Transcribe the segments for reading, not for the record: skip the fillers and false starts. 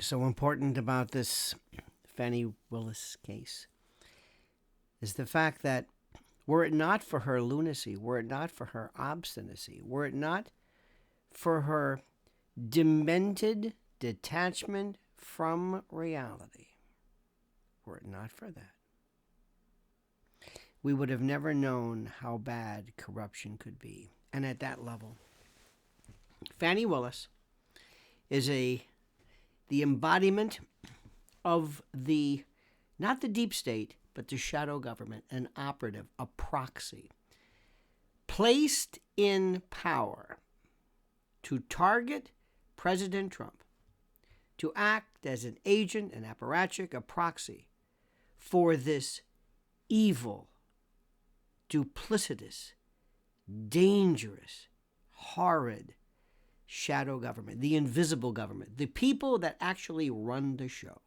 was so important about this Fanny Willis case is the fact that were it not for her lunacy, were it not for her obstinacy, were it not for her demented detachment from reality, were it not for that, we would have never known how bad corruption could be. And at that level, Fanny Willis is the embodiment of not the deep state, but the shadow government, an operative, a proxy, placed in power to target President Trump, to act as an agent, an apparatchik, a proxy for this evil, duplicitous, dangerous, horrid shadow government, the invisible government, the people that actually run the show,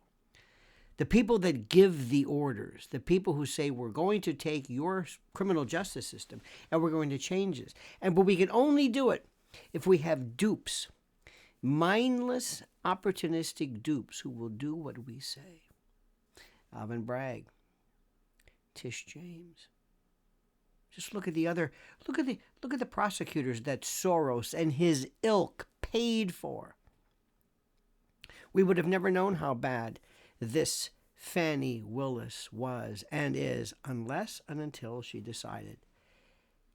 the people that give the orders, the people who say, we're going to take your criminal justice system and we're going to change this. But we can only do it if we have dupes, mindless, opportunistic dupes who will do what we say. Alvin Bragg, Tish James. Just look at the prosecutors that Soros and his ilk paid for. We would have never known how bad this Fanny Willis was and is unless and until she decided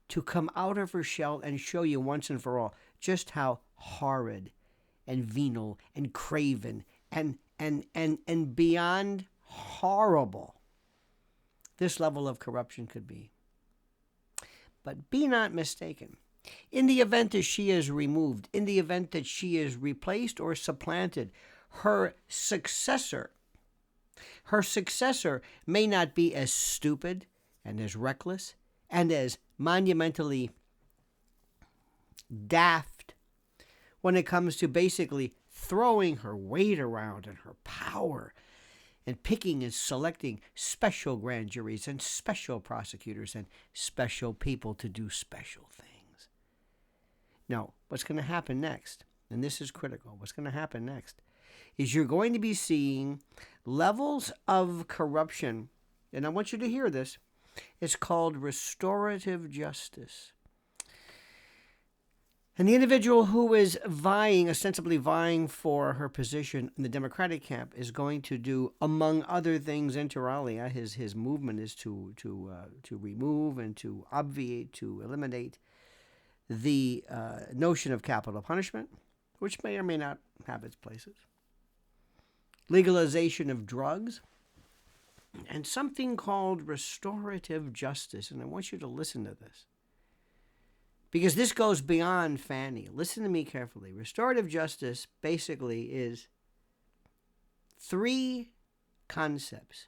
to come out of her shell and show you once and for all just how horrid and venal and craven and beyond horrible this level of corruption could be. But be not mistaken. In the event that she is removed, in the event that she is replaced or supplanted, her successor may not be as stupid and as reckless and as monumentally daft when it comes to basically throwing her weight around and her power and picking and selecting special grand juries and special prosecutors and special people to do special things. No, what's going to happen next, and this is critical, what's going to happen next is you're going to be seeing levels of corruption, and I want you to hear this. It's called restorative justice. And the individual who is ostensibly vying for her position in the Democratic camp is going to do, among other things, inter alia, his movement is to remove and to obviate, to eliminate the notion of capital punishment, which may or may not have its places, legalization of drugs, and something called restorative justice. And I want you to listen to this, because this goes beyond Fanny. Listen to me carefully. Restorative justice basically is three concepts.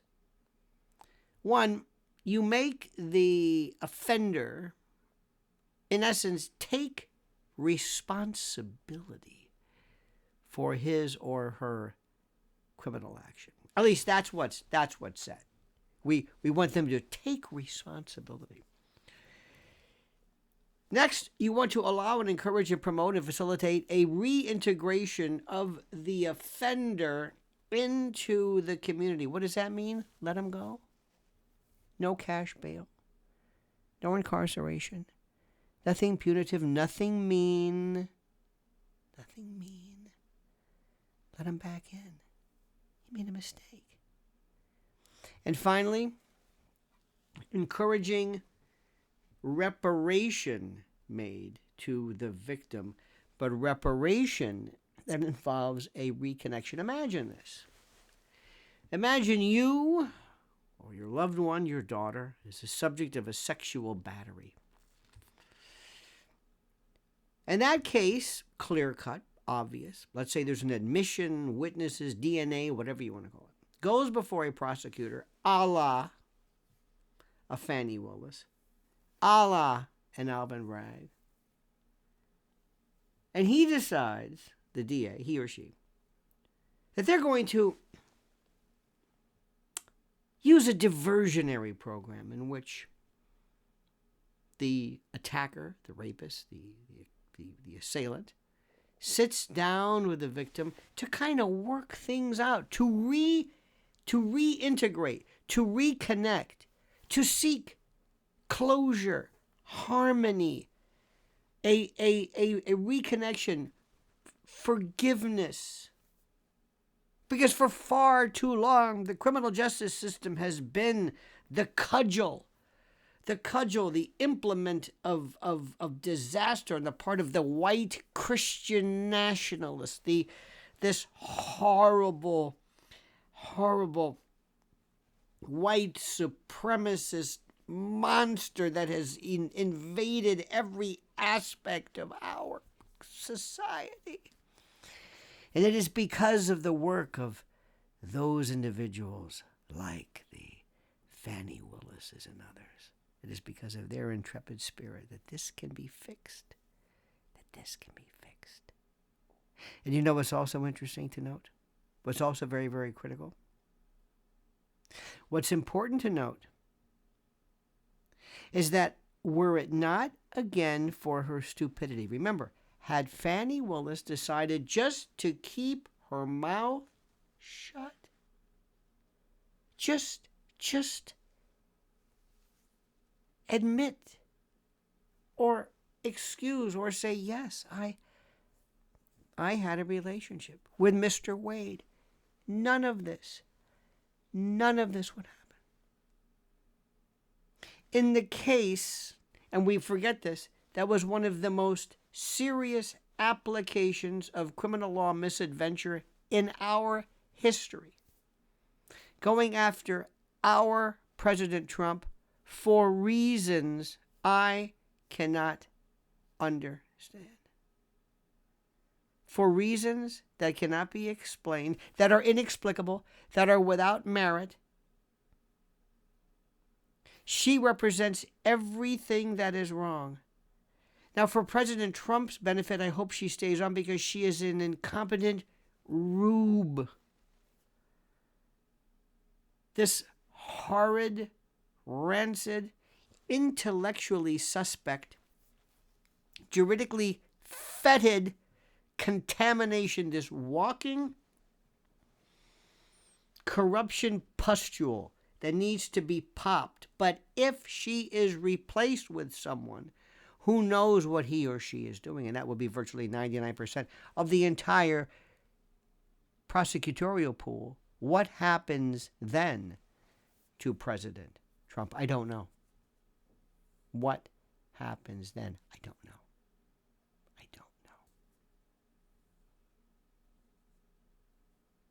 One, you make the offender, in essence, take responsibility for his or her criminal action. At least that's what's said. We want them to take responsibility. Next, you want to allow and encourage and promote and facilitate a reintegration of the offender into the community. What does that mean? Let him go? No cash bail. No incarceration. Nothing punitive. Nothing mean. Nothing mean. Let him back in. He made a mistake. And finally, encouraging reparation made to the victim, but reparation that involves a reconnection. Imagine this. Imagine you or your loved one, your daughter, is the subject of a sexual battery. In that case, clear-cut, obvious. Let's say there's an admission, witnesses, DNA, whatever you want to call it. Goes before a prosecutor, a la a Fanny Willis, a la an Alvin Bragg. And he decides, the DA, he or she, that they're going to use a diversionary program in which the attacker, the rapist, the assailant, sits down with the victim to kind of work things out, to reintegrate, to reconnect, to seek closure, harmony, a reconnection, forgiveness. Because for far too long, the criminal justice system has been the cudgel, the implement of disaster on the part of the white Christian nationalists, this horrible white supremacist monster that has invaded every aspect of our society. And it is because of the work of those individuals like the Fani Willises and others. It is because of their intrepid spirit that this can be fixed. And you know what's also interesting to note? What's also very, very critical? What's important to note is that were it not again for her stupidity, remember, had Fanny Willis decided just to keep her mouth shut, just admit or excuse or say, yes, I had a relationship with Mr. Wade, none of this would happen. In the case, and we forget this, that was one of the most serious applications of criminal law misadventure in our history. Going after our President Trump for reasons I cannot understand. For reasons that cannot be explained, that are inexplicable, that are without merit. She represents everything that is wrong. Now, for President Trump's benefit, I hope she stays on because she is an incompetent rube. This horrid, rancid, intellectually suspect, juridically fetid contamination, this walking corruption pustule that needs to be popped. But if she is replaced with someone who knows what he or she is doing, and that would be virtually 99% of the entire prosecutorial pool, what happens then to President Trump? I don't know. What happens then? I don't know.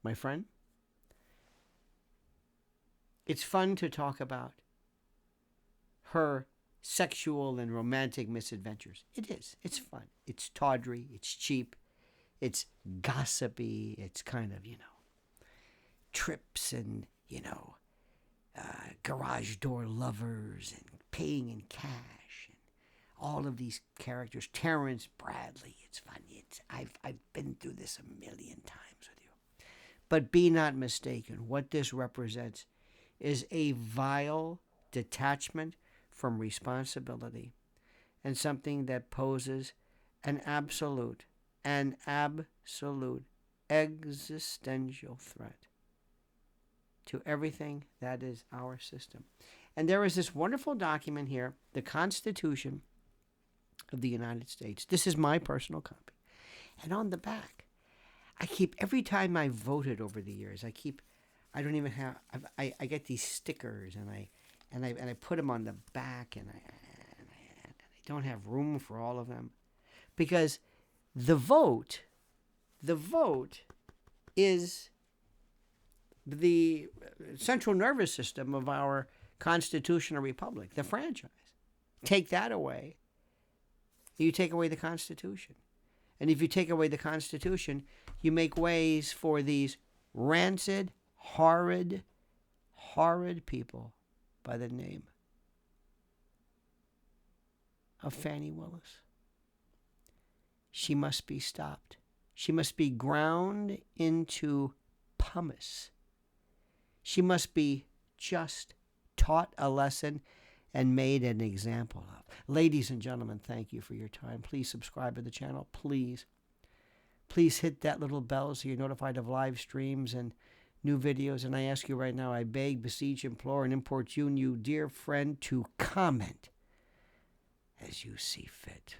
My friend, it's fun to talk about her sexual and romantic misadventures. It is. It's fun. It's tawdry. It's cheap. It's gossipy. It's kind of, trips and, garage door lovers and paying in cash and all of these characters. Terrence Bradley. It's fun. I've been through this a million times with you. But be not mistaken. What this represents is a vile detachment from responsibility and something that poses an absolute existential threat to everything that is our system. And there is this wonderful document here, the Constitution of the United States. This is my personal copy. And on the back, every time I voted over the years, I get these stickers and I put them on the back and I don't have room for all of them because the vote is the central nervous system of our constitutional republic, the franchise. Take that away, you take away the Constitution. And if you take away the Constitution, you make ways for these rancid, horrid people by the name of Fanny Willis. She must be stopped. She must be ground into pumice. She must be just taught a lesson and made an example of. Ladies and gentlemen, thank you for your time. Please subscribe to the channel. Please. Please hit that little bell so you're notified of live streams and new videos. And I ask you right now, I beg, beseech, implore, and importune you, dear friend, to comment as you see fit.